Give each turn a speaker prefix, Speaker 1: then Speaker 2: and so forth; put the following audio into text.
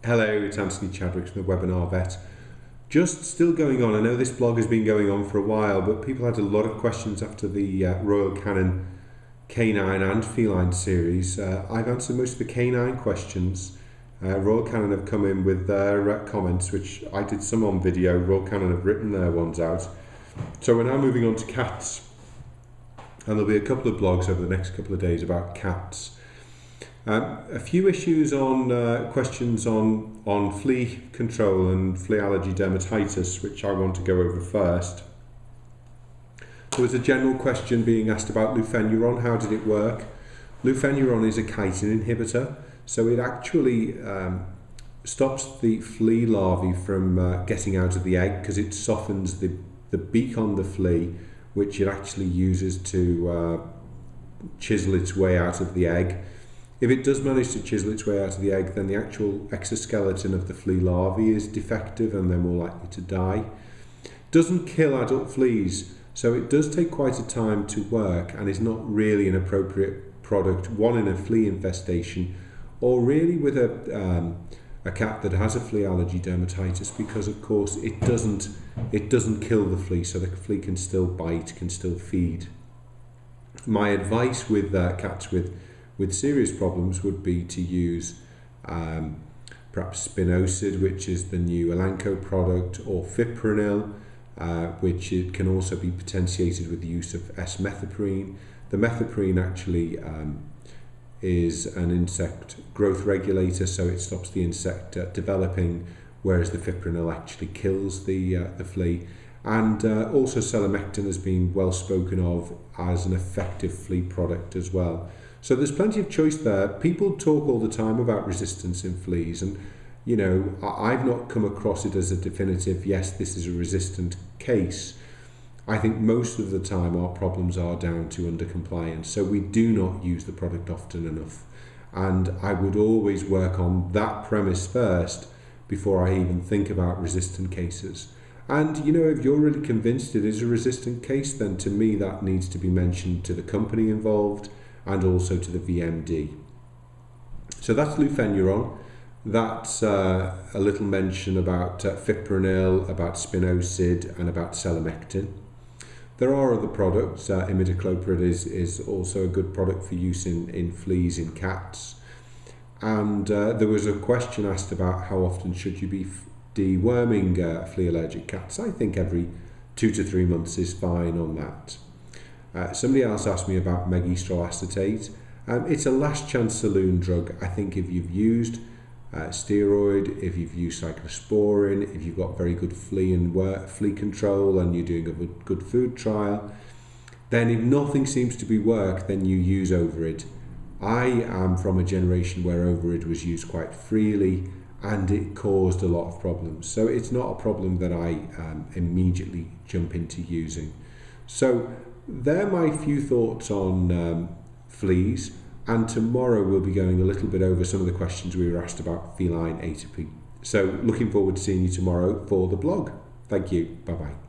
Speaker 1: Hello, it's Anthony Chadwick from the Webinar Vet. Just still going on. I know this blog has been going on for a while, but people had a lot of questions after the Royal Canin Canine and Feline series. I've answered most of the canine questions. Royal Canin have come in with their comments, which I did some on video. Royal Canin have written their ones out. So we're now moving on to cats. And there'll be a couple of blogs over the next couple of days about cats. A few issues on questions on flea control and flea allergy dermatitis, which I want to go over first. There was a general question being asked about lufenuron. How did it work? Lufenuron is a chitin inhibitor, so it actually stops the flea larvae from getting out of the egg because it softens the beak on the flea, which it actually uses to chisel its way out of the egg. If it does manage to chisel its way out of the egg, then the actual exoskeleton of the flea larvae is defective and they're more likely to die. Doesn't kill adult fleas, so it does take quite a time to work and is not really an appropriate product, one in a flea infestation, or really with a cat that has a flea allergy dermatitis, because of course it doesn't kill the flea, so the flea can still bite, can still feed. My advice with cats with serious problems would be to use perhaps spinosad, which is the new Elanco product, or fipronil, which it can also be potentiated with the use of S-methoprene. The methoprene actually is an insect growth regulator, so it stops the insect developing, whereas the fipronil actually kills the flea. And also selamectin has been well spoken of as an effective flea product as well. So there's plenty of choice there. People talk all the time about resistance in fleas, and you know, I've not come across it as a definitive, yes, this is a resistant case. I think most of the time our problems are down to undercompliance, so we do not use the product often enough. And I would always work on that premise first before I even think about resistant cases. And you know, if you're really convinced it is a resistant case, then to me that needs to be mentioned to the company involved and also to the VMD. So that's lufenuron. That's a little mention about fipronil, about spinosad, and about selamectin. There are other products. Imidacloprid is also a good product for use in fleas in cats. And there was a question asked about how often should you be deworming flea allergic cats. I think every 2 to 3 months is fine on that. Somebody else asked me about megestrol acetate. It's a last chance saloon drug. I think if you've used steroid, if you've used cyclosporin, if you've got very good flea control and you're doing a good food trial, then if nothing seems to be work, then you use Overid. I am from a generation where Overid was used quite freely and it caused a lot of problems. So it's not a problem that I immediately jump into using. So they're my few thoughts on fleas, and tomorrow we'll be going a little bit over some of the questions we were asked about feline atopy. So looking forward to seeing you tomorrow for the blog. Thank you. Bye-bye.